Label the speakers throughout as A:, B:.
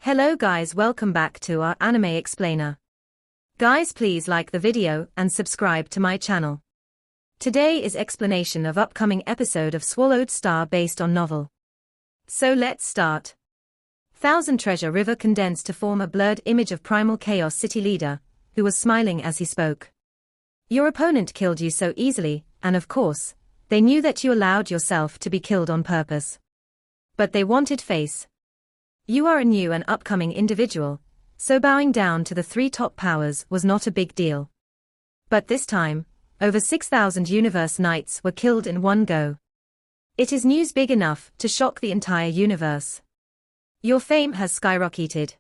A: Hello guys, welcome back to our anime explainer. Guys, please like the video and subscribe to my channel. Today is explanation of upcoming episode of Swallowed Star based on novel. So let's start. Thousand Treasure River condensed to form a blurred image of Primal Chaos City leader, who was smiling as he spoke. Your opponent killed you so easily, and of course, they knew that you allowed yourself to be killed on purpose. But they wanted face. You are a new and upcoming individual, so bowing down to the three top powers was not a big deal. But this time, over 6,000 universe knights were killed in one go. It is news big enough to shock the entire universe. Your fame has skyrocketed.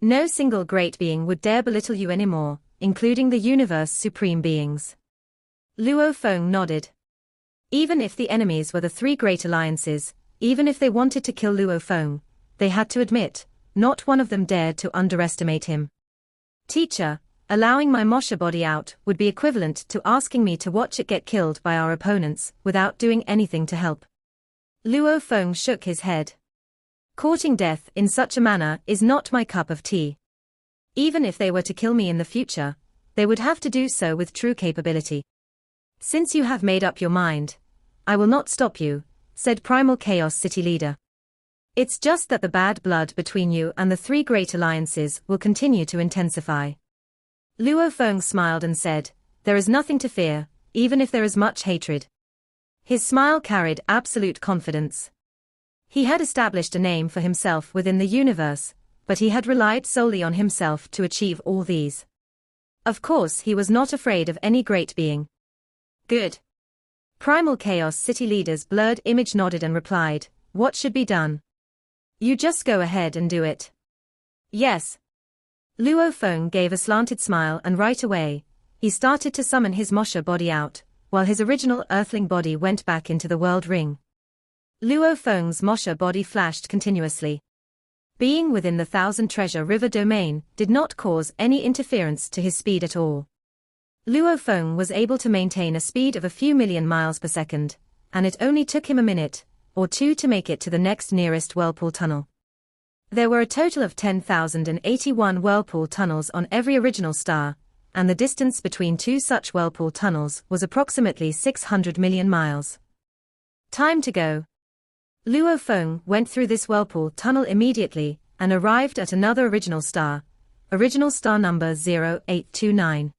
A: No single great being would dare belittle you anymore, including the universe supreme beings. Luo Feng nodded. Even if the enemies were the three great alliances, even if they wanted to kill Luo Feng, they had to admit, not one of them dared to underestimate him. Teacher, allowing my Mosha body out would be equivalent to asking me to watch it get killed by our opponents without doing anything to help. Luo Feng shook his head. Courting death in such a manner is not my cup of tea. Even if they were to kill me in the future, they would have to do so with true capability. Since you have made up your mind, I will not stop you, said Primal Chaos City leader. It's just that the bad blood between you and the three great alliances will continue to intensify. Luo Feng smiled and said, there is nothing to fear, even if there is much hatred. His smile carried absolute confidence. He had established a name for himself within the universe, but he had relied solely on himself to achieve all these. Of course, he was not afraid of any great being. Good. Primal Chaos City leader's blurred image nodded and replied, what should be done? You just go ahead and do it. Yes. Luo Feng gave a slanted smile and right away, he started to summon his Mosha body out, while his original earthling body went back into the world ring. Luo Feng's Mosha body flashed continuously. Being within the Thousand Treasure River domain did not cause any interference to his speed at all. Luo Feng was able to maintain a speed of a few million miles per second, and it only took him a minute or two to make it to the next nearest whirlpool tunnel. There were a total of 10,081 whirlpool tunnels on every original star, and the distance between two such whirlpool tunnels was approximately 600 million miles. Time to go. Luo Feng went through this whirlpool tunnel immediately and arrived at another original star number 0829.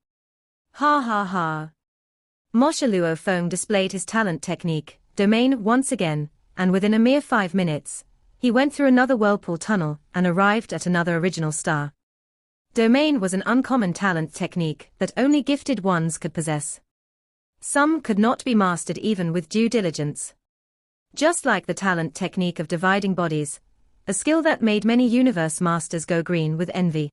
A: Ha ha ha. Mosha Luo Feng displayed his talent technique, domain once again, and within a mere 5 minutes, he went through another whirlpool tunnel and arrived at another original star. Domain was an uncommon talent technique that only gifted ones could possess. Some could not be mastered even with due diligence. Just like the talent technique of dividing bodies, a skill that made many universe masters go green with envy.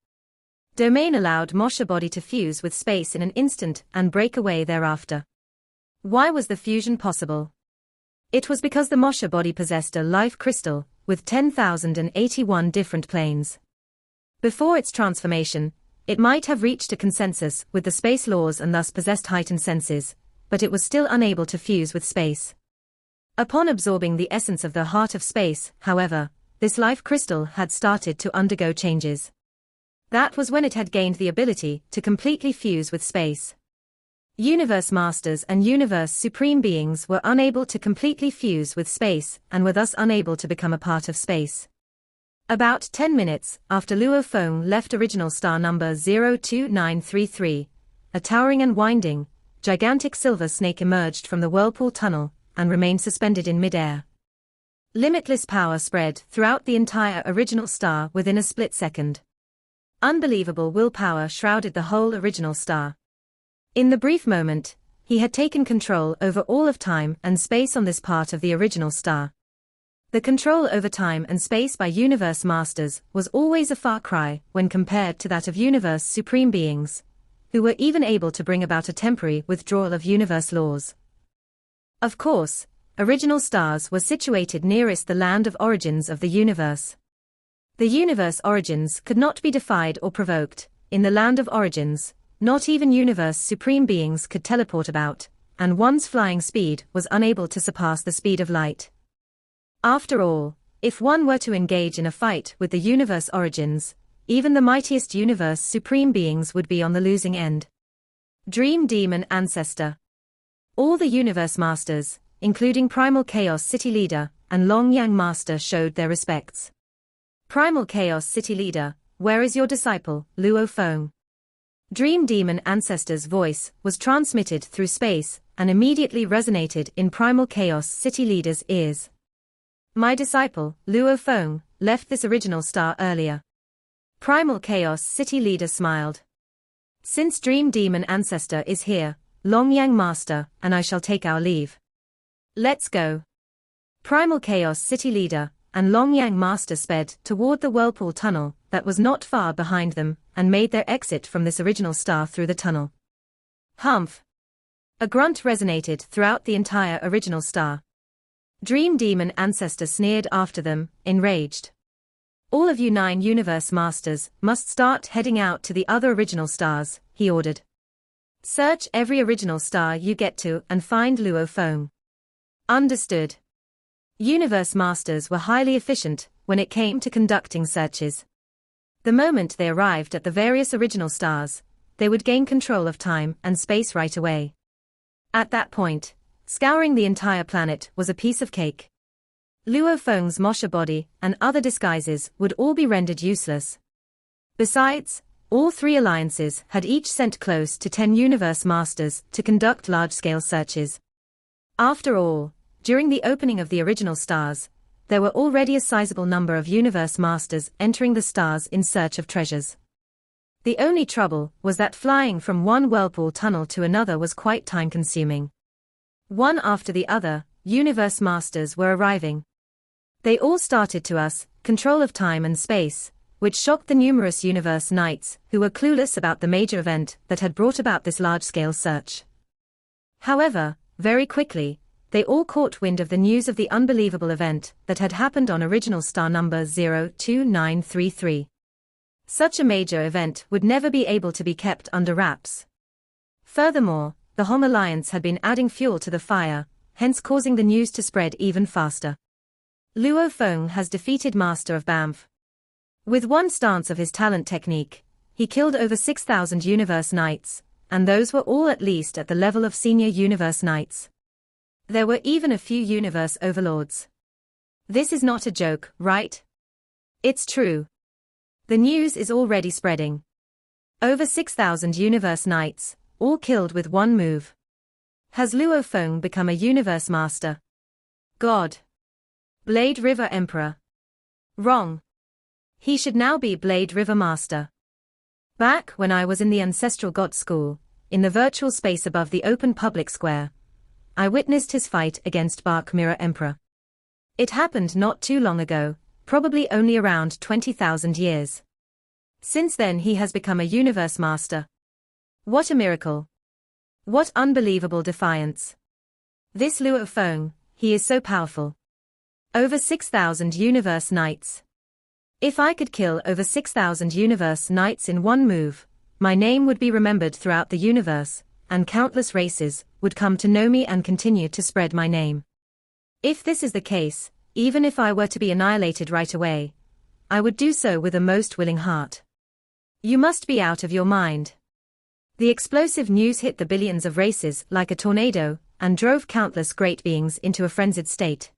A: Domain allowed Mosha body to fuse with space in an instant and break away thereafter. Why was the fusion possible? It was because the Mosha body possessed a life crystal, with 10,081 different planes. Before its transformation, it might have reached a consensus with the space laws and thus possessed heightened senses, but it was still unable to fuse with space. Upon absorbing the essence of the heart of space, however, this life crystal had started to undergo changes. That was when it had gained the ability to completely fuse with space. Universe Masters and Universe Supreme Beings were unable to completely fuse with space and were thus unable to become a part of space. About 10 minutes after Luo Feng left original star number 02933, a towering and winding, gigantic silver snake emerged from the whirlpool tunnel and remained suspended in mid-air. Limitless power spread throughout the entire original star within a split second. Unbelievable willpower shrouded the whole original star. In the brief moment, he had taken control over all of time and space on this part of the original star. The control over time and space by Universe Masters was always a far cry when compared to that of Universe Supreme Beings, who were even able to bring about a temporary withdrawal of universe laws. Of course, original stars were situated nearest the land of origins of the universe. The universe origins could not be defied or provoked. In the land of origins, not even universe supreme beings could teleport about, and one's flying speed was unable to surpass the speed of light. After all, If one were to engage in a fight with the universe origins, even the mightiest universe supreme beings would be on the losing end. Dream Demon Ancestor. All the universe masters, including Primal Chaos City Leader and Long Yang Master, showed their respects. Primal Chaos City Leader, where is your disciple, Luo Feng? Dream Demon Ancestor's voice was transmitted through space and immediately resonated in Primal Chaos City Leader's ears. My disciple, Luo Feng, left this original star earlier. Primal Chaos City Leader smiled. Since Dream Demon Ancestor is here, Long Yang Master and I shall take our leave. Let's go. Primal Chaos City Leader and Long Yang Master sped toward the whirlpool tunnel that was not far behind them and made their exit from this original star through the tunnel. Humph! A grunt resonated throughout the entire original star. Dream Demon Ancestor sneered after them, enraged. All of you 9 universe masters must start heading out to the other original stars, he ordered. Search every original star you get to and find Luo Feng. Understood. Universe masters were highly efficient when it came to conducting searches. The moment they arrived at the various original stars, they would gain control of time and space right away. At that point, scouring the entire planet was a piece of cake. Luo Feng's Mosha body and other disguises would all be rendered useless. Besides, all 3 alliances had each sent close to 10 universe masters to conduct large-scale searches. After all, during the opening of the original stars, there were already a sizable number of universe masters entering the stars in search of treasures. The only trouble was that flying from one whirlpool tunnel to another was quite time-consuming. One after the other, universe masters were arriving. They all started to us, control of time and space, which shocked the numerous universe knights who were clueless about the major event that had brought about this large-scale search. However, very quickly, they all caught wind of the news of the unbelievable event that had happened on original star number 02933. Such a major event would never be able to be kept under wraps. Furthermore, the Hong Alliance had been adding fuel to the fire, hence causing the news to spread even faster. Luo Feng has defeated Master of Banff. With one stance of his talent technique, he killed over 6,000 universe knights, and those were all at least at the level of senior universe knights. There were even a few universe overlords. This is not a joke, right? It's true. The news is already spreading. Over 6,000 universe knights, all killed with one move. Has Luo Feng become a universe master? God. Blade River Emperor. Wrong. He should now be Blade River Master. Back when I was in the Ancestral God School, in the virtual space above the open public square, I witnessed his fight against Bark Mirror Emperor. It happened not too long ago, probably only around 20,000 years. Since then he has become a universe master. What a miracle. What unbelievable defiance. This Luo Feng, he is so powerful. Over 6,000 universe knights. If I could kill over 6,000 universe knights in one move, my name would be remembered throughout the universe, and countless races would come to know me and continue to spread my name. If this is the case, even if I were to be annihilated right away, I would do so with a most willing heart. You must be out of your mind. The explosive news hit the billions of races like a tornado, and drove countless great beings into a frenzied state.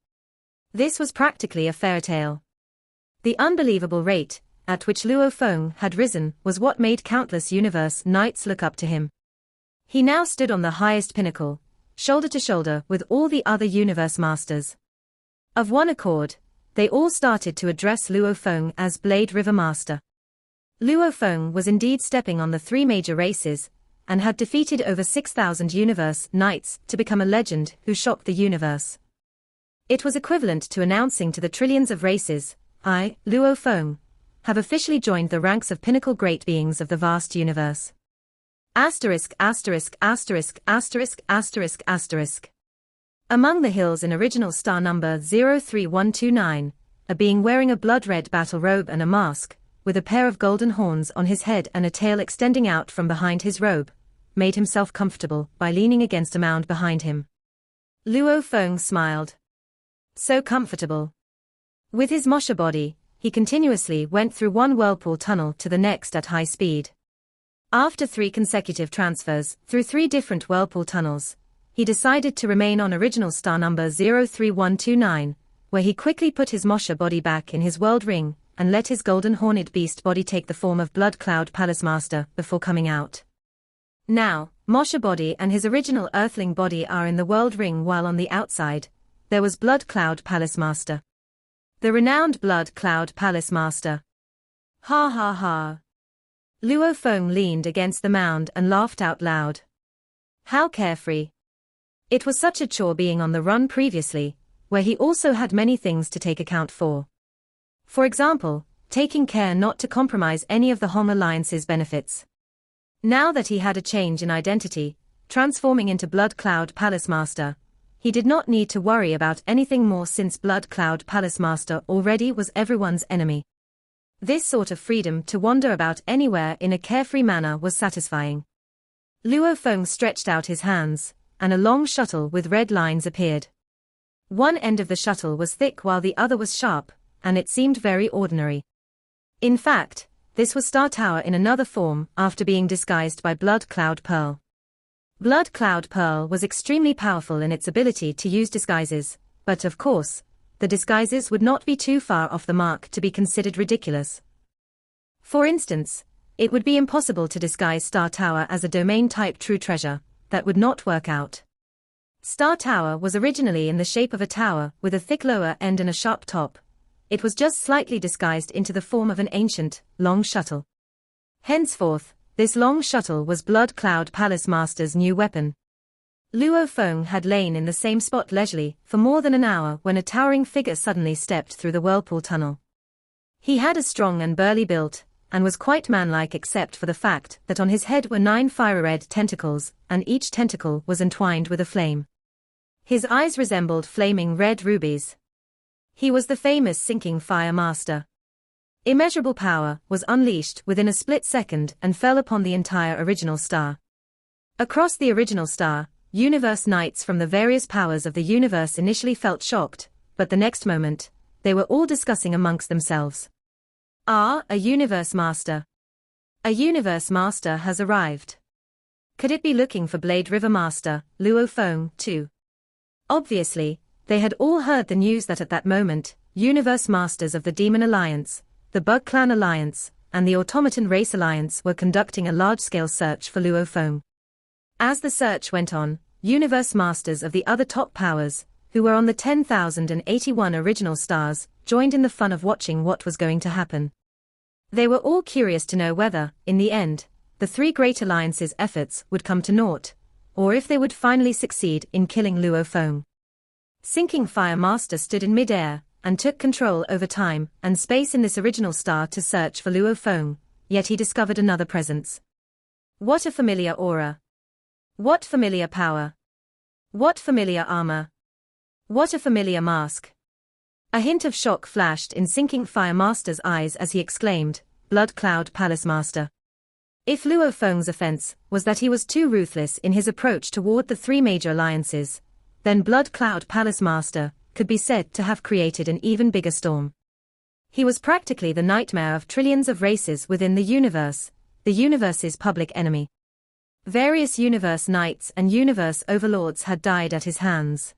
A: This was practically a fairy tale. The unbelievable rate at which Luo Feng had risen was what made countless universe knights look up to him. He now stood on the highest pinnacle, shoulder to shoulder with all the other universe masters. Of one accord, they all started to address Luo Feng as Blade River Master. Luo Feng was indeed stepping on the 3 major races, and had defeated over 6,000 universe knights to become a legend who shocked the universe. It was equivalent to announcing to the trillions of races, I, Luo Feng, have officially joined the ranks of pinnacle great beings of the vast universe. Asterisk asterisk asterisk asterisk asterisk asterisk. Among the hills in original star number 03129, a being wearing a blood-red battle robe and a mask, with a pair of golden horns on his head and a tail extending out from behind his robe, made himself comfortable by leaning against a mound behind him. Luo Feng smiled. So comfortable. With his Mosha body, he continuously went through one whirlpool tunnel to the next at high speed. After 3 consecutive transfers through 3 different whirlpool tunnels, he decided to remain on original star number 03129, where he quickly put his Mosha body back in his world ring and let his golden horned beast body take the form of Blood Cloud Palace Master before coming out. Now, Mosha body and his original Earthling body are in the world ring, while on the outside, there was Blood Cloud Palace Master. The renowned Blood Cloud Palace Master. Ha ha ha. Luo Feng leaned against the mound and laughed out loud. How carefree. It was such a chore being on the run previously, where he also had many things to take account for. For example, taking care not to compromise any of the Hong Alliance's benefits. Now that he had a change in identity, transforming into Blood Cloud Palace Master, he did not need to worry about anything more, since Blood Cloud Palace Master already was everyone's enemy. This sort of freedom to wander about anywhere in a carefree manner was satisfying. Luo Feng stretched out his hands, and a long shuttle with red lines appeared. One end of the shuttle was thick while the other was sharp, and it seemed very ordinary. In fact, this was Star Tower in another form after being disguised by Blood Cloud Pearl. Blood Cloud Pearl was extremely powerful in its ability to use disguises, but of course, the disguises would not be too far off the mark to be considered ridiculous. For instance, it would be impossible to disguise Star Tower as a domain-type true treasure. That would not work out. Star Tower was originally in the shape of a tower with a thick lower end and a sharp top. It was just slightly disguised into the form of an ancient, long shuttle. Henceforth, this long shuttle was Blood Cloud Palace Master's new weapon. Luo Feng had lain in the same spot leisurely for more than an hour when a towering figure suddenly stepped through the whirlpool tunnel. He had a strong and burly build, and was quite manlike except for the fact that on his head were 9 fire-red tentacles, and each tentacle was entwined with a flame. His eyes resembled flaming red rubies. He was the famous Sinking Fire Master. Immeasurable power was unleashed within a split second and fell upon the entire original star. Across the original star, universe knights from the various powers of the universe initially felt shocked, but the next moment, they were all discussing amongst themselves. Ah, a universe master. A universe master has arrived. Could it be looking for Blade River Master, Luo Feng, too? Obviously, they had all heard the news that at that moment, universe masters of the Demon Alliance, the Bug Clan Alliance, and the Automaton Race Alliance were conducting a large-scale search for Luo Feng. As the search went on, universe masters of the other top powers, who were on the 10,081 original stars, joined in the fun of watching what was going to happen. They were all curious to know whether, in the end, the 3 great alliances' efforts would come to naught, or if they would finally succeed in killing Luo Feng. Sinking Fire Master stood in mid-air, and took control over time and space in this original star to search for Luo Feng, yet he discovered another presence. What a familiar aura! What familiar power! What familiar armor! What a familiar mask! A hint of shock flashed in Sinking Fire Master's eyes as he exclaimed, Blood Cloud Palace Master. If Luo Feng's offense was that he was too ruthless in his approach toward the 3 major alliances, then Blood Cloud Palace Master could be said to have created an even bigger storm. He was practically the nightmare of trillions of races within the universe's public enemy. Various universe knights and universe overlords had died at his hands.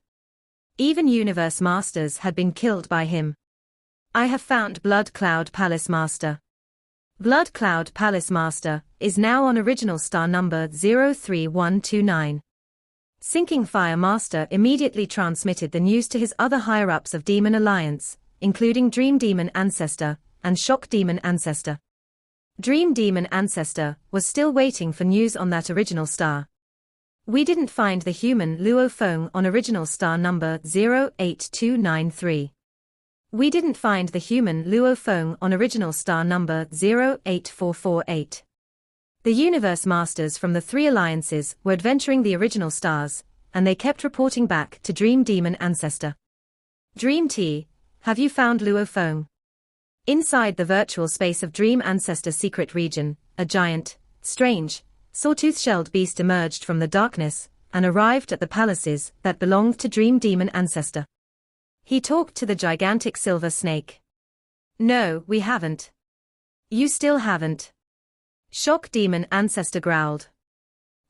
A: Even universe masters had been killed by him. I have found Blood Cloud Palace Master. Blood Cloud Palace Master is now on original star number 03129. Sinking Fire Master immediately transmitted the news to his other higher-ups of Demon Alliance, including Dream Demon Ancestor and Shock Demon Ancestor. Dream Demon Ancestor was still waiting for news on that original star. We didn't find the human Luo Feng on original star number 08293. We didn't find the human Luo Feng on original star number 08448. The universe masters from the 3 alliances were adventuring the original stars, and they kept reporting back to Dream Demon Ancestor. Dream T, have you found Luo Feng? Inside the virtual space of Dream Ancestor secret region, a giant, strange, sawtooth-shelled beast emerged from the darkness and arrived at the palaces that belonged to Dream Demon Ancestor. He talked to the gigantic silver snake. No, we haven't. You still haven't. Shock Demon Ancestor growled.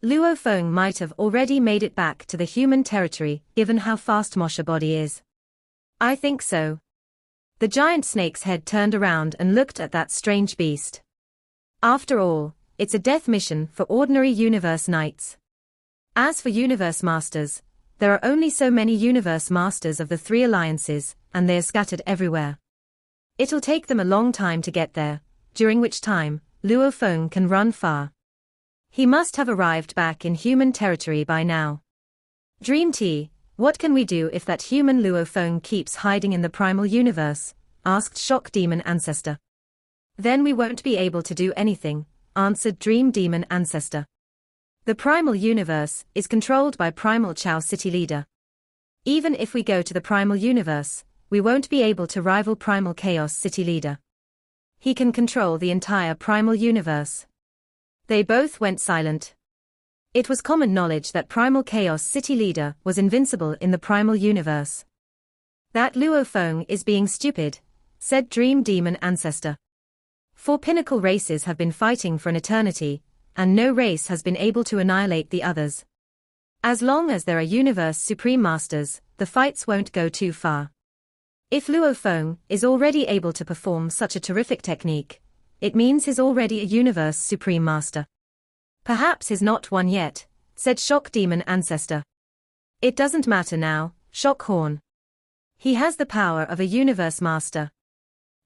A: Luo Feng might have already made it back to the human territory, given how fast Mosha body is. I think so. The giant snake's head turned around and looked at that strange beast. After all, it's a death mission for ordinary universe knights. As for universe masters, there are only so many universe masters of the three alliances, and they are scattered everywhere. It'll take them a long time to get there, during which time, Luo Feng can run far. He must have arrived back in human territory by now. Dream Tea, what can we do if that human Luo Feng keeps hiding in the primal universe? Asked Shock Demon Ancestor. Then we won't be able to do anything, answered Dream Demon Ancestor. The primal universe is controlled by Primal Chao City Leader. Even if we go to the primal universe, we won't be able to rival Primal Chaos City Leader. He can control the entire primal universe. They both went silent. It was common knowledge that Primal Chaos City Leader was invincible in the primal universe. That Luo Feng is being stupid, said Dream Demon Ancestor. 4 pinnacle races have been fighting for an eternity, and no race has been able to annihilate the others. As long as there are Universe Supreme Masters, the fights won't go too far. If Luo Feng is already able to perform such a terrific technique, it means he's already a Universe Supreme Master. Perhaps he's not one yet, said Shock Demon Ancestor. It doesn't matter now, Shock Horn. He has the power of a Universe Master.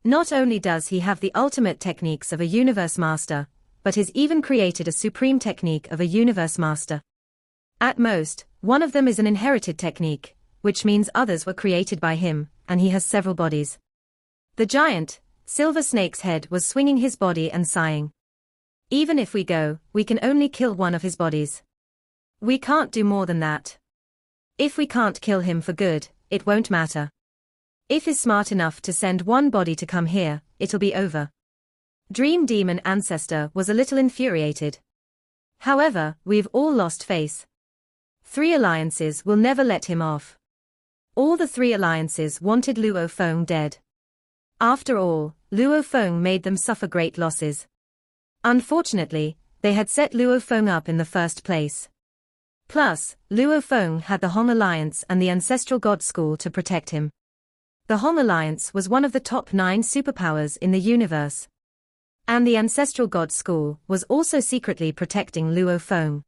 A: Not only does he have the ultimate techniques of a Universe Master, but he's even created a supreme technique of a Universe Master. At most, one of them is an inherited technique, which means others were created by him, and he has several bodies. The giant, silver snake's head was swinging his body and sighing. Even if we go, we can only kill one of his bodies. We can't do more than that. If we can't kill him for good, it won't matter. If he's smart enough to send one body to come here, it'll be over. Dream Demon Ancestor was a little infuriated. However, we've all lost face. 3 alliances will never let him off. All the 3 alliances wanted Luo Feng dead. After all, Luo Feng made them suffer great losses. Unfortunately, they had set Luo Feng up in the first place. Plus, Luo Feng had the Hong Alliance and the Ancestral God School to protect him. The Hong Alliance was one of the top 9 superpowers in the universe. And the Ancestral God School was also secretly protecting Luo Feng.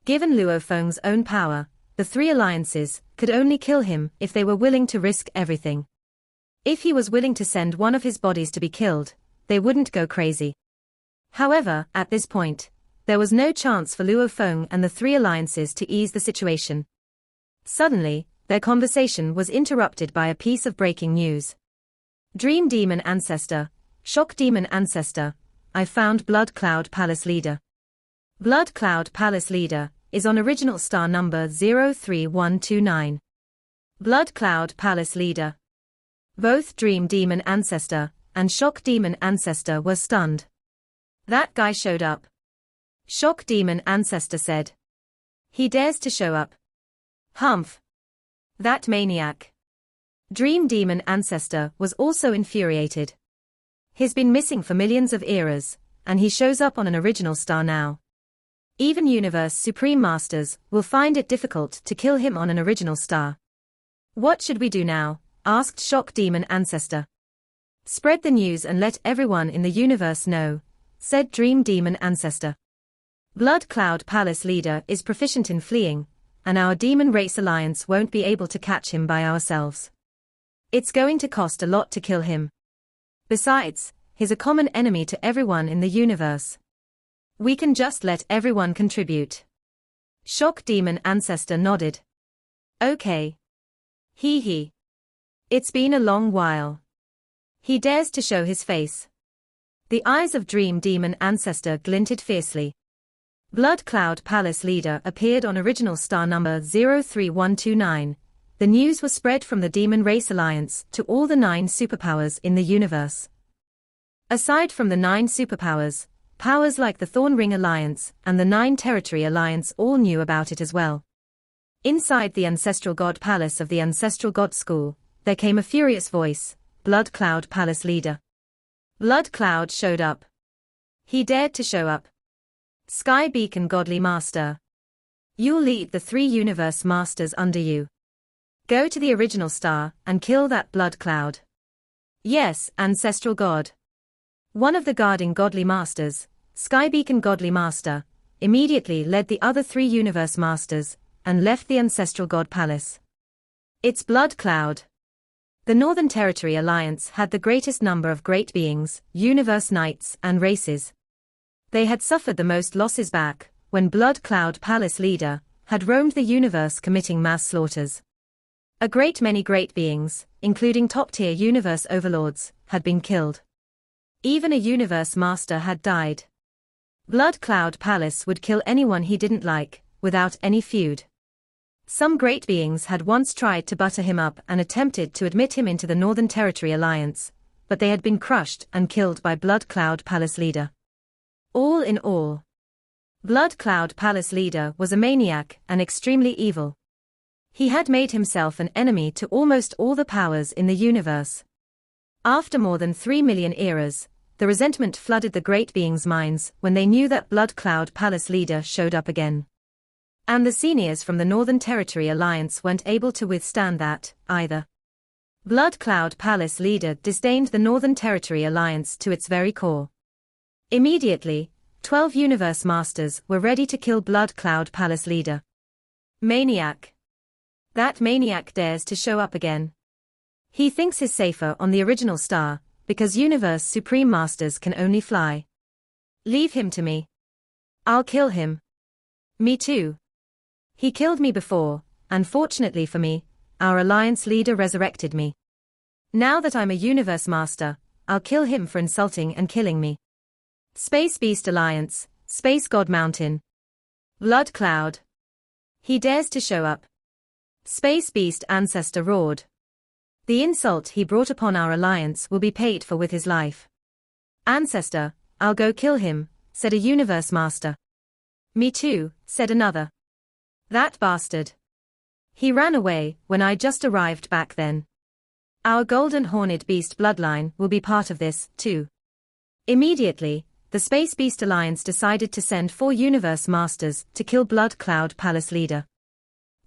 A: Given Luo Feng's own power, the 3 alliances could only kill him if they were willing to risk everything. If he was willing to send one of his bodies to be killed, they wouldn't go crazy. However, at this point, there was no chance for Luo Feng and the 3 alliances to ease the situation. Suddenly, their conversation was interrupted by a piece of breaking news. Dream Demon Ancestor, Shock Demon Ancestor, I found Blood Cloud Palace Leader. Blood Cloud Palace Leader is on original star number 03129. Blood Cloud Palace Leader. Both Dream Demon Ancestor and Shock Demon Ancestor were stunned. That guy showed up. Shock Demon Ancestor said. He dares to show up. Humph. That maniac. Dream Demon Ancestor was also infuriated. He's been missing for millions of eras, and he shows up on an original star now. Even Universe Supreme Masters will find it difficult to kill him on an original star. What should we do now? Asked Shock Demon Ancestor. Spread the news and let everyone in the universe know, said Dream Demon Ancestor. Blood Cloud Palace Leader is proficient in fleeing, and our Demon Race Alliance won't be able to catch him by ourselves. It's going to cost a lot to kill him. Besides, he's a common enemy to everyone in the universe. We can just let everyone contribute. Shock Demon Ancestor nodded. Okay. Hee hee. It's been a long while. He dares to show his face. The eyes of Dream Demon Ancestor glinted fiercely. Blood Cloud Palace Leader appeared on original star number 03129. The news was spread from the Demon Race Alliance to all the 9 superpowers in the universe. Aside from the 9 superpowers, powers like the Thorn Ring Alliance and the 9 Territory Alliance all knew about it as well. Inside the Ancestral God Palace of the Ancestral God School, there came a furious voice, Blood Cloud Palace Leader. Blood Cloud showed up. He dared to show up. Sky Beacon Godly Master. You'll lead the 3 universe masters under you. Go to the original star and kill that blood cloud. Yes, ancestral god. One of the guarding godly masters, Sky Beacon Godly Master, immediately led the other 3 universe masters and left the ancestral god palace. It's blood cloud. The Northern Territory Alliance had the greatest number of great beings, universe knights, and races. They had suffered the most losses back when Blood Cloud Palace Leader had roamed the universe committing mass slaughters. A great many great beings, including top-tier universe overlords, had been killed. Even a universe master had died. Blood Cloud Palace would kill anyone he didn't like, without any feud. Some great beings had once tried to butter him up and attempted to admit him into the Northern Territory Alliance, but they had been crushed and killed by Blood Cloud Palace Leader. All in all, Blood Cloud Palace Leader was a maniac and extremely evil. He had made himself an enemy to almost all the powers in the universe. After more than 3 million eras, the resentment flooded the great beings' minds when they knew that Blood Cloud Palace Leader showed up again. And the seniors from the Northern Territory Alliance weren't able to withstand that, either. Blood Cloud Palace Leader disdained the Northern Territory Alliance to its very core. Immediately, 12 universe masters were ready to kill Blood Cloud Palace Leader. Maniac. That maniac dares to show up again. He thinks he's safer on the original star, because universe supreme masters can only fly. Leave him to me. I'll kill him. Me too. He killed me before, and fortunately for me, our alliance leader resurrected me. Now that I'm a universe master, I'll kill him for insulting and killing me. Space Beast Alliance, Space God Mountain. Blood Cloud. He dares to show up. Space Beast Ancestor roared. The insult he brought upon our alliance will be paid for with his life. Ancestor, I'll go kill him, said a universe master. Me too, said another. That bastard. He ran away when I just arrived back then. Our golden horned beast bloodline will be part of this, too. Immediately, the Space Beast Alliance decided to send 4 universe masters to kill Blood Cloud Palace Leader.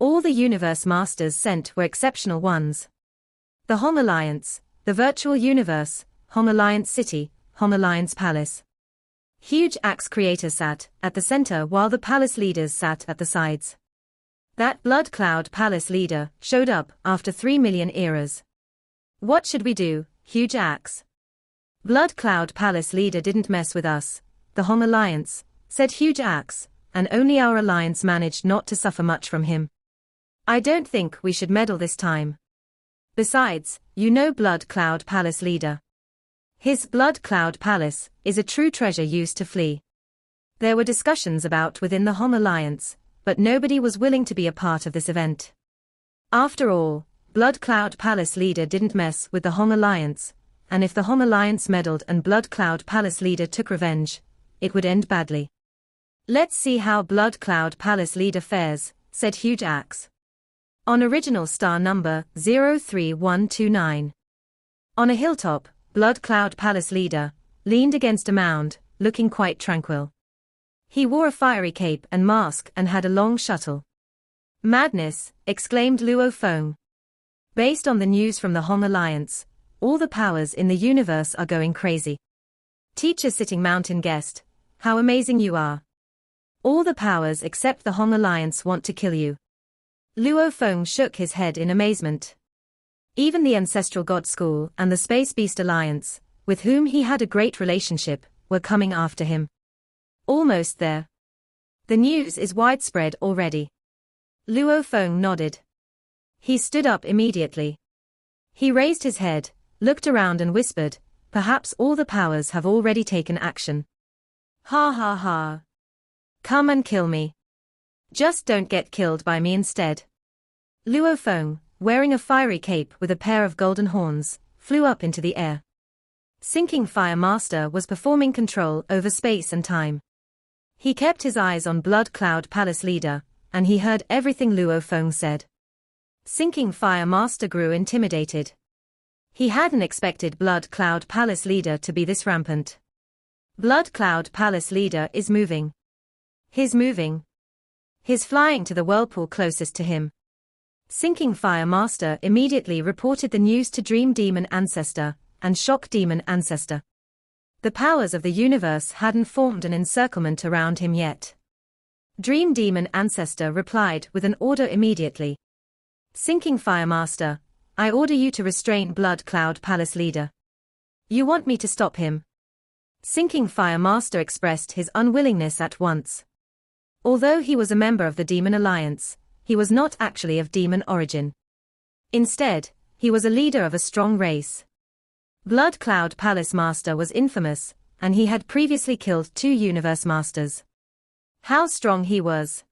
A: All the universe masters sent were exceptional ones. The Hong Alliance, the Virtual Universe, Hong Alliance City, Hong Alliance Palace. Huge Axe Creator sat at the center while the palace leaders sat at the sides. That Blood Cloud Palace Leader showed up after 3 million eras. What should we do, Huge Axe? Blood Cloud Palace Leader didn't mess with us, the Hong Alliance, said Huge Axe, and only our alliance managed not to suffer much from him. I don't think we should meddle this time. Besides, you know Blood Cloud Palace Leader. His Blood Cloud Palace is a true treasure used to flee. There were discussions about within the Hong Alliance, but nobody was willing to be a part of this event. After all, Blood Cloud Palace Leader didn't mess with the Hong Alliance, and if the Hong Alliance meddled and Blood Cloud Palace Leader took revenge, it would end badly. Let's see how Blood Cloud Palace Leader fares, said Huge Axe. On original star number 03129. On a hilltop, Blood Cloud Palace Leader leaned against a mound, looking quite tranquil. He wore a fiery cape and mask and had a long shuttle. Madness, exclaimed Luo Feng. Based on the news from the Hong Alliance, all the powers in the universe are going crazy. Teacher sitting mountain guest, how amazing you are. All the powers except the Hong Alliance want to kill you. Luo Feng shook his head in amazement. Even the Ancestral God School and the Space Beast Alliance, with whom he had a great relationship, were coming after him. Almost there. The news is widespread already. Luo Feng nodded. He stood up immediately. He raised his head, looked around and whispered, perhaps all the powers have already taken action. Ha ha ha. Come and kill me. Just don't get killed by me instead. Luo Feng, wearing a fiery cape with a pair of golden horns, flew up into the air. Sinking Fire Master was performing control over space and time. He kept his eyes on Blood Cloud Palace Leader, and he heard everything Luo Feng said. Sinking Fire Master grew intimidated. He hadn't expected Blood Cloud Palace leader to be this rampant. Blood Cloud Palace leader is moving. He's moving. He's flying to the whirlpool closest to him. Sinking Fire Master immediately reported the news to Dream Demon Ancestor and Shock Demon Ancestor. The powers of the universe hadn't formed an encirclement around him yet. Dream Demon Ancestor replied with an order immediately. Sinking Fire Master, I order you to restrain Blood Cloud Palace leader. You want me to stop him? Sinking Fire Master expressed his unwillingness at once. Although he was a member of the Demon Alliance, he was not actually of demon origin. Instead, he was a leader of a strong race. Blood Cloud Palace Master was infamous, and he had previously killed 2 Universe Masters. How strong he was!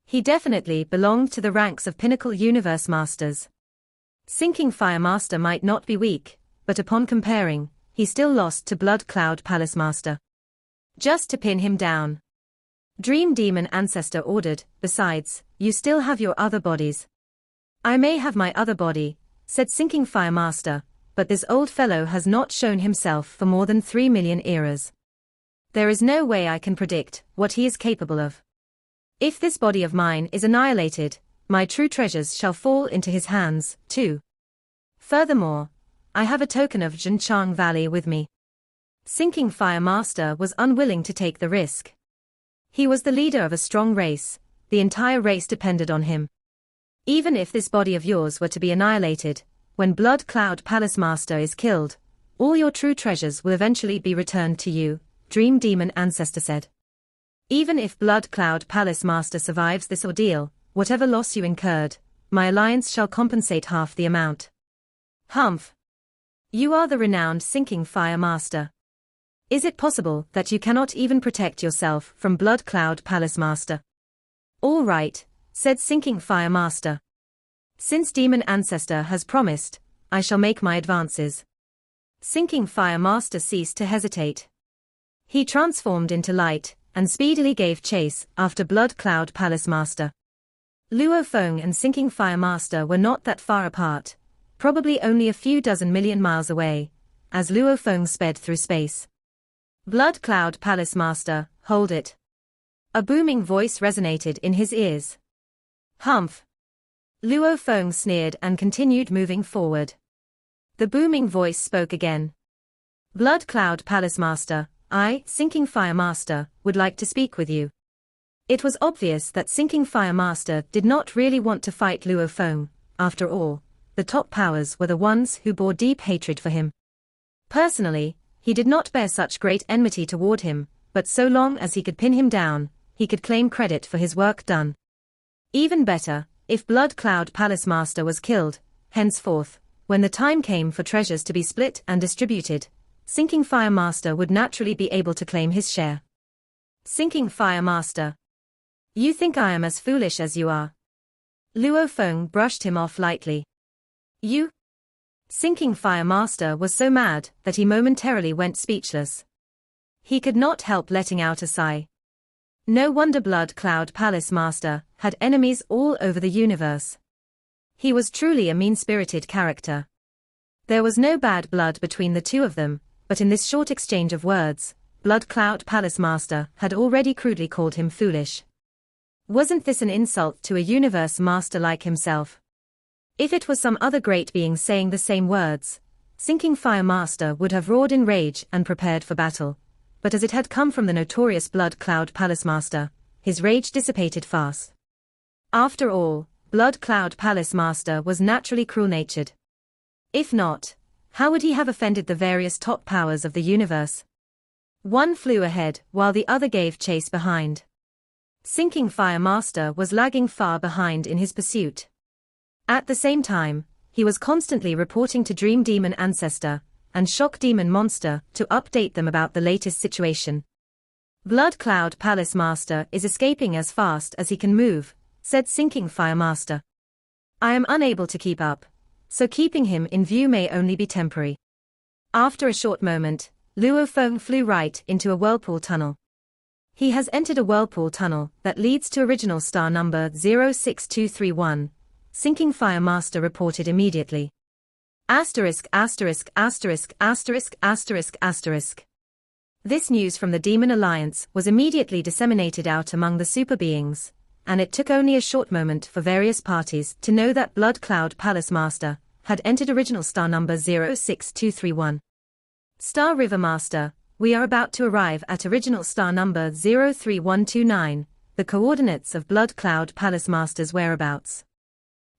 A: He definitely belonged to the ranks of Pinnacle Universe Masters. Sinking Fire Master might not be weak, but upon comparing, he still lost to Blood Cloud Palace Master. Just to pin him down. Dream Demon Ancestor ordered, besides, you still have your other bodies. I may have my other body, said Sinking Fire Master, but this old fellow has not shown himself for more than 3 million eras. There is no way I can predict what he is capable of. If this body of mine is annihilated, my true treasures shall fall into his hands, too. Furthermore, I have a token of Zhenchang Valley with me. Sinking Fire Master was unwilling to take the risk. He was the leader of a strong race, the entire race depended on him. Even if this body of yours were to be annihilated, when Blood Cloud Palace Master is killed, all your true treasures will eventually be returned to you, Dream Demon Ancestor said. Even if Blood Cloud Palace Master survives this ordeal, whatever loss you incurred, my alliance shall compensate half the amount. Humph! You are the renowned Sinking Fire Master. Is it possible that you cannot even protect yourself from Blood Cloud Palace Master? All right, said Sinking Fire Master. Since Demon Ancestor has promised, I shall make my advances. Sinking Fire Master ceased to hesitate. He transformed into light, and speedily gave chase after Blood Cloud Palace Master. Luo Feng and Sinking Fire Master were not that far apart, probably only a few dozen million miles away, as Luo Feng sped through space. Blood Cloud Palace Master, hold it. A booming voice resonated in his ears. Humph! Luo Feng sneered and continued moving forward. The booming voice spoke again. Blood Cloud Palace Master, I, Sinking Fire Master, would like to speak with you. It was obvious that Sinking Fire Master did not really want to fight Luo Feng. After all, the top powers were the ones who bore deep hatred for him. Personally, he did not bear such great enmity toward him, but so long as he could pin him down, he could claim credit for his work done. Even better, if Blood Cloud Palace Master was killed, henceforth, when the time came for treasures to be split and distributed, Sinking Fire Master would naturally be able to claim his share. Sinking Fire Master. You think I am as foolish as you are? Luo Feng brushed him off lightly. You? Sinking Fire Master was so mad that he momentarily went speechless. He could not help letting out a sigh. No wonder Blood Cloud Palace Master had enemies all over the universe. He was truly a mean-spirited character. There was no bad blood between the two of them, but in this short exchange of words, Blood Cloud Palace Master had already crudely called him foolish. Wasn't this an insult to a universe master like himself? If it was some other great being saying the same words, Sinking Fire Master would have roared in rage and prepared for battle, but as it had come from the notorious Blood Cloud Palace Master, his rage dissipated fast. After all, Blood Cloud Palace Master was naturally cruel-natured. If not, how would he have offended the various top powers of the universe? One flew ahead while the other gave chase behind. Sinking Fire Master was lagging far behind in his pursuit. At the same time, he was constantly reporting to Dream Demon Ancestor and Shock Demon Monster to update them about the latest situation. Blood Cloud Palace Master is escaping as fast as he can move, said Sinking Fire Master. I am unable to keep up, so keeping him in view may only be temporary. After a short moment, Luo Feng flew right into a whirlpool tunnel. He has entered a whirlpool tunnel that leads to original star number 06231, Sinking Fire Master reported immediately. Asterisk asterisk asterisk asterisk asterisk asterisk. This news from the Demon Alliance was immediately disseminated out among the super beings, and it took only a short moment for various parties to know that Blood Cloud Palace Master had entered original star number 06231. Star River Master, we are about to arrive at original star number 03129, the coordinates of Blood Cloud Palace Master's whereabouts.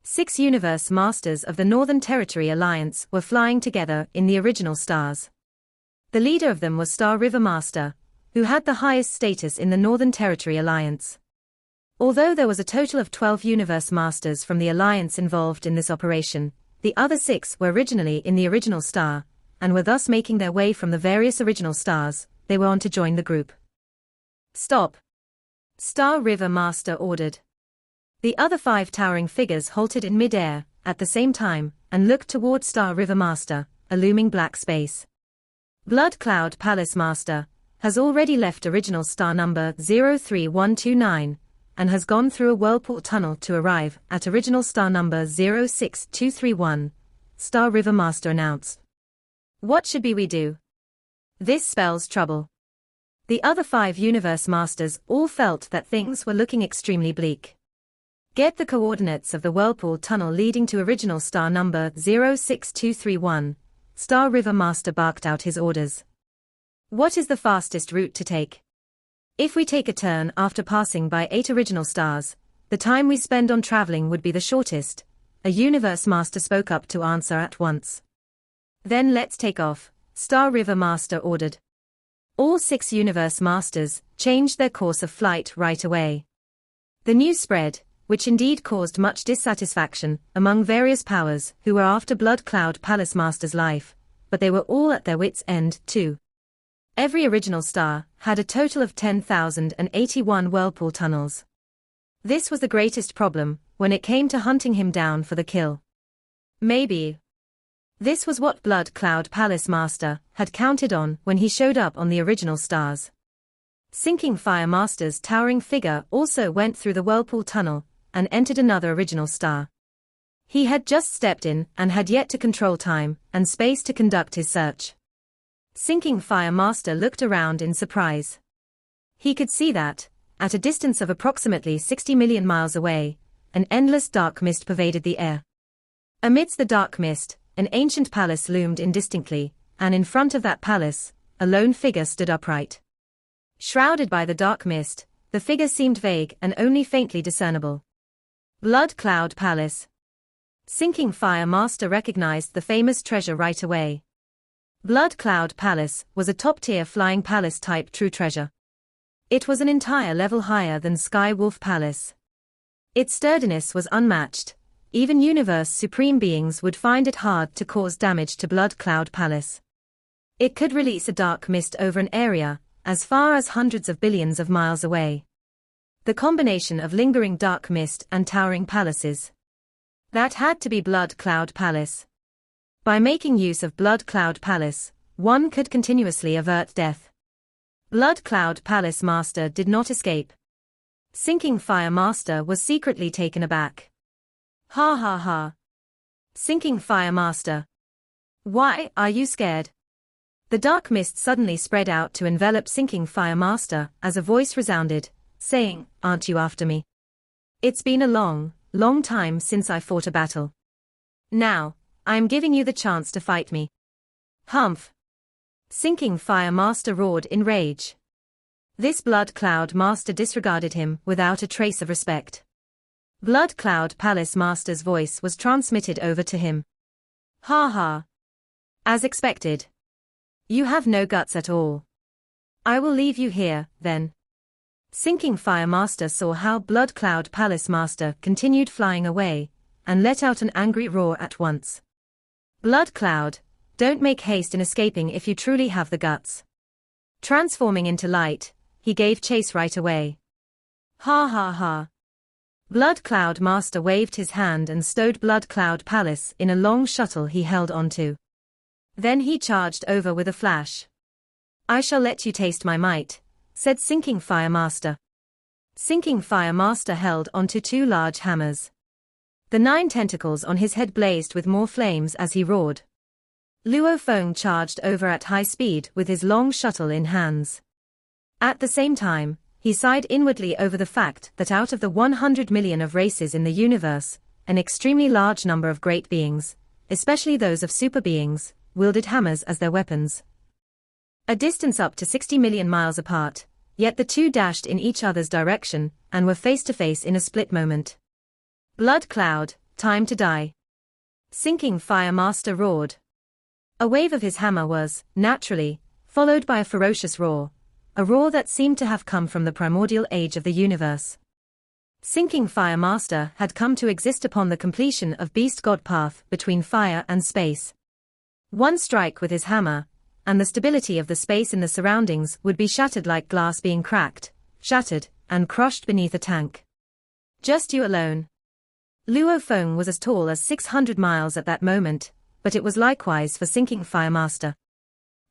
A: 6 Universe Masters of the Northern Territory Alliance were flying together in the original stars. The leader of them was Star River Master, who had the highest status in the Northern Territory Alliance. Although there was a total of 12 Universe Masters from the Alliance involved in this operation, the other 6 were originally in the original star, and were thus making their way from the various original stars they were on to join the group. Stop! Star River Master ordered. The other 5 towering figures halted in mid-air, at the same time, and looked toward Star River Master, a looming black space. Blood Cloud Palace Master has already left original star number 03129, and has gone through a whirlpool tunnel to arrive at original star number 06231, Star River Master announced. What should we do? This spells trouble. The other 5 Universe Masters all felt that things were looking extremely bleak. Get the coordinates of the whirlpool tunnel leading to original star number 06231, Star River Master barked out his orders. What is the fastest route to take? If we take a turn after passing by 8 original stars, the time we spend on traveling would be the shortest, a Universe Master spoke up to answer at once. Then let's take off, Star River Master ordered. All 6 Universe Masters changed their course of flight right away. The news spread, which indeed caused much dissatisfaction among various powers who were after Blood Cloud Palace Master's life, but they were all at their wits' end too. Every original star had a total of 10,081 whirlpool tunnels. This was the greatest problem when it came to hunting him down for the kill. Maybe this was what Blood Cloud Palace Master had counted on when he showed up on the original stars. Sinking Fire Master's towering figure also went through the whirlpool tunnel and entered another original star. He had just stepped in and had yet to control time and space to conduct his search. Sinking Fire Master looked around in surprise. He could see that, at a distance of approximately 60 million miles away, an endless dark mist pervaded the air. Amidst the dark mist, an ancient palace loomed indistinctly, and in front of that palace, a lone figure stood upright. Shrouded by the dark mist, the figure seemed vague and only faintly discernible. Blood Cloud Palace. Sinking Fire Master recognized the famous treasure right away. Blood Cloud Palace was a top-tier flying palace-type true treasure. It was an entire level higher than Sky Wolf Palace. Its sturdiness was unmatched. Even Universe Supreme Beings would find it hard to cause damage to Blood Cloud Palace. It could release a dark mist over an area as far as hundreds of billions of miles away. The combination of lingering dark mist and towering palaces. That had to be Blood Cloud Palace. By making use of Blood Cloud Palace, one could continuously avert death. Blood Cloud Palace Master did not escape. Sinking Fire Master was secretly taken aback. Ha ha ha. Sinking Fire Master. Why are you scared? The dark mist suddenly spread out to envelop Sinking Fire Master as a voice resounded, saying, "Aren't you after me? It's been a long, long time since I fought a battle. Now, I am giving you the chance to fight me." Humph. Sinking Fire Master roared in rage. This Blood Cloud Master disregarded him without a trace of respect. Blood Cloud Palace Master's voice was transmitted over to him. Ha ha. As expected. You have no guts at all. I will leave you here, then. Sinking Fire Master saw how Blood Cloud Palace Master continued flying away, and let out an angry roar at once. Blood Cloud, don't make haste in escaping if you truly have the guts. Transforming into light, he gave chase right away. Ha ha ha. Blood Cloud Master waved his hand and stowed Blood Cloud Palace in a long shuttle he held onto. Then he charged over with a flash. I shall let you taste my might, said Sinking Fire Master. Sinking Fire Master held onto 2 large hammers. The 9 tentacles on his head blazed with more flames as he roared. Luo Feng charged over at high speed with his long shuttle in hands. At the same time, he sighed inwardly over the fact that out of the 100 million of races in the universe, an extremely large number of great beings, especially those of super beings, wielded hammers as their weapons. A distance up to 60 million miles apart, yet the two dashed in each other's direction and were face to face in a split moment. Blood cloud, time to die. Sinking Fire Master roared. A wave of his hammer was, naturally, followed by a ferocious roar, a roar that seemed to have come from the primordial age of the universe. Sinking Fire Master had come to exist upon the completion of Beast God path between fire and space. One strike with his hammer, and the stability of the space in the surroundings would be shattered like glass being cracked, shattered, and crushed beneath a tank. Just you alone. Luo Feng was as tall as 600 miles at that moment, but it was likewise for Sinking Fire Master.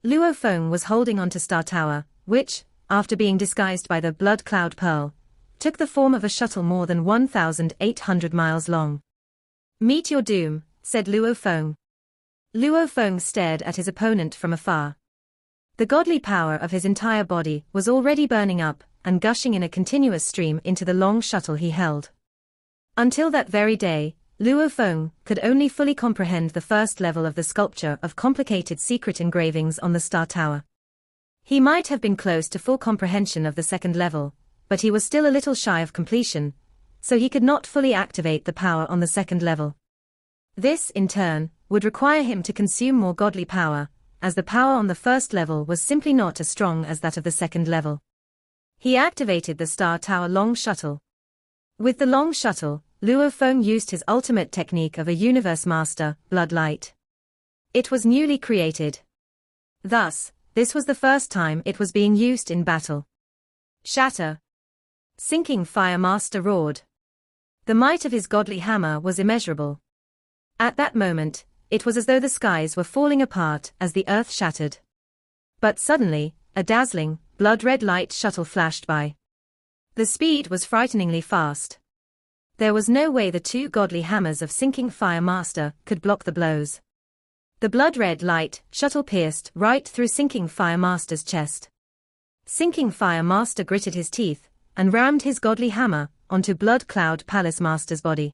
A: Luo Feng was holding onto Star Tower, which, after being disguised by the Blood Cloud Pearl, took the form of a shuttle more than 1,800 miles long. Meet your doom, said Luo Feng. Luo Feng stared at his opponent from afar. The godly power of his entire body was already burning up and gushing in a continuous stream into the long shuttle he held. Until that very day, Luo Feng could only fully comprehend the first level of the sculpture of complicated secret engravings on the Star Tower. He might have been close to full comprehension of the second level, but he was still a little shy of completion, so he could not fully activate the power on the second level. This, in turn, would require him to consume more godly power, as the power on the first level was simply not as strong as that of the second level. He activated the Star Tower long shuttle. With the long shuttle, Luo Feng used his ultimate technique of a universe master, Bloodlight. It was newly created. Thus, this was the first time it was being used in battle. Shatter! Sinking Fire Master roared. The might of his godly hammer was immeasurable. At that moment, it was as though the skies were falling apart as the earth shattered. But suddenly, a dazzling, blood-red light shuttle flashed by. The speed was frighteningly fast. There was no way the two godly hammers of Sinking Fire Master could block the blows. The blood-red light shuttle pierced right through Sinking Fire Master's chest. Sinking Fire Master gritted his teeth and rammed his godly hammer onto Blood Cloud Palace Master's body.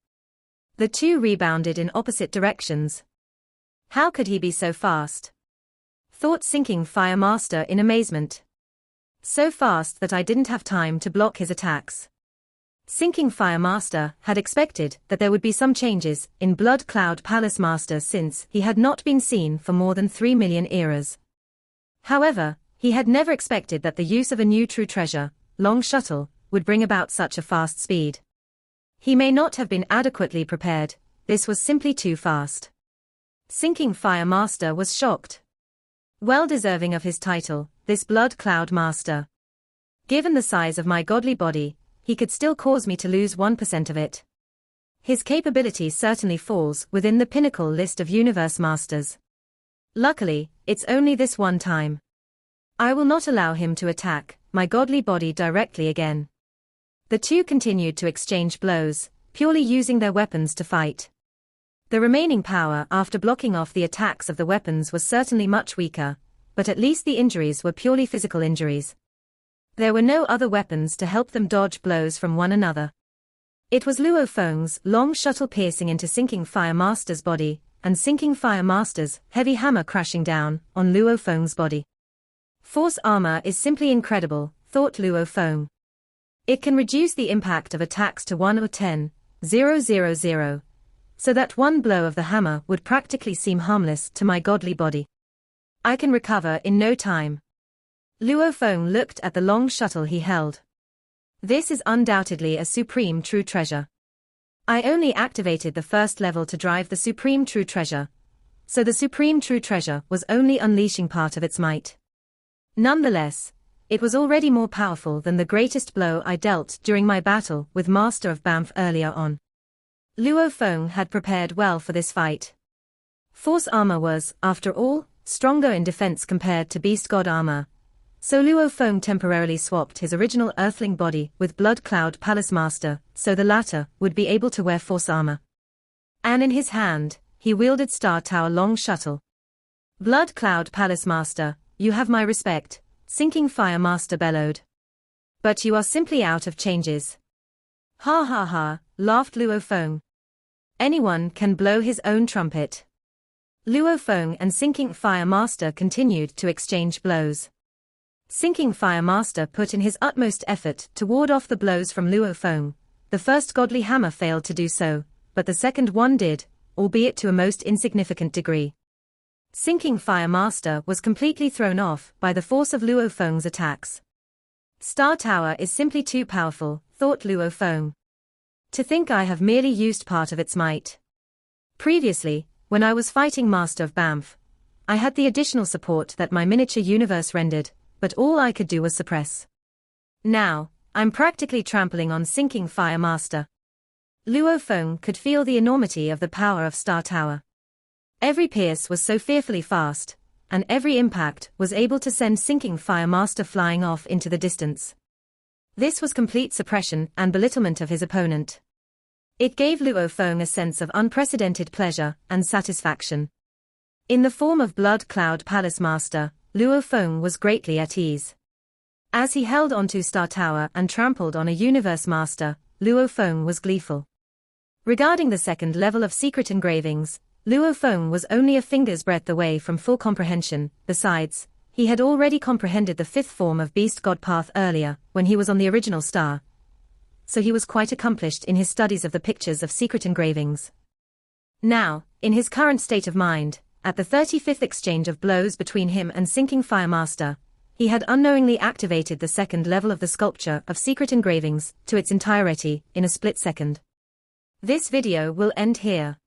A: The two rebounded in opposite directions. How could he be so fast? Thought Sinking Fire Master in amazement. So fast that I didn't have time to block his attacks. Sinking Fire Master had expected that there would be some changes in Blood Cloud Palace Master since he had not been seen for more than 3 million eras. However, he had never expected that the use of a new true treasure, long shuttle, would bring about such a fast speed. He may not have been adequately prepared, this was simply too fast. Sinking Fire Master was shocked. Well deserving of his title, this Blood Cloud Master. Given the size of my godly body, he could still cause me to lose 1% of it. His capability certainly falls within the pinnacle list of universe masters. Luckily, it's only this one time. I will not allow him to attack my godly body directly again. The two continued to exchange blows, purely using their weapons to fight. The remaining power after blocking off the attacks of the weapons was certainly much weaker, but at least the injuries were purely physical injuries. There were no other weapons to help them dodge blows from one another. It was Luo Feng's long shuttle piercing into Sinking Fire Master's body, and Sinking Fire Master's heavy hammer crashing down on Luo Feng's body. Force armor is simply incredible, thought Luo Feng. It can reduce the impact of attacks to 1 or 10,000, so that one blow of the hammer would practically seem harmless to my godly body. I can recover in no time. Luo Feng looked at the long shuttle he held. This is undoubtedly a supreme true treasure. I only activated the first level to drive the supreme true treasure, so the supreme true treasure was only unleashing part of its might. Nonetheless, it was already more powerful than the greatest blow I dealt during my battle with Master of Banff earlier on. Luo Feng had prepared well for this fight. Force armor was, after all, stronger in defense compared to Beast God armor, so Luo Feng temporarily swapped his original Earthling body with Blood Cloud Palace Master, so the latter would be able to wear force armor. And in his hand, he wielded Star Tower long shuttle. Blood Cloud Palace Master, you have my respect, Sinking Fire Master bellowed. But you are simply out of changes. Ha ha ha, laughed Luo Feng. Anyone can blow his own trumpet. Luo Feng and Sinking Fire Master continued to exchange blows. Sinking Fire Master put in his utmost effort to ward off the blows from Luo Feng. The first godly hammer failed to do so, but the second one did, albeit to a most insignificant degree. Sinking Fire Master was completely thrown off by the force of Luo Feng's attacks. Star Tower is simply too powerful, thought Luo Feng. To think I have merely used part of its might. Previously, when I was fighting Master of Banff, I had the additional support that my miniature universe rendered, but all I could do was suppress. Now, I'm practically trampling on Sinking Fire Master. Luo Feng could feel the enormity of the power of Star Tower. Every pierce was so fearfully fast, and every impact was able to send Sinking Fire Master flying off into the distance. This was complete suppression and belittlement of his opponent. It gave Luo Feng a sense of unprecedented pleasure and satisfaction. In the form of Blood Cloud Palace Master, Luo Feng was greatly at ease. As he held onto Star Tower and trampled on a Universe Master, Luo Feng was gleeful. Regarding the second level of secret engravings, Luo Feng was only a finger's breadth away from full comprehension. Besides, he had already comprehended the fifth form of Beast God Path earlier, when he was on the original star. So he was quite accomplished in his studies of the pictures of secret engravings. Now, in his current state of mind, at the 35th exchange of blows between him and Sinking Fire Master, he had unknowingly activated the second level of the sculpture of secret engravings to its entirety in a split second. This video will end here.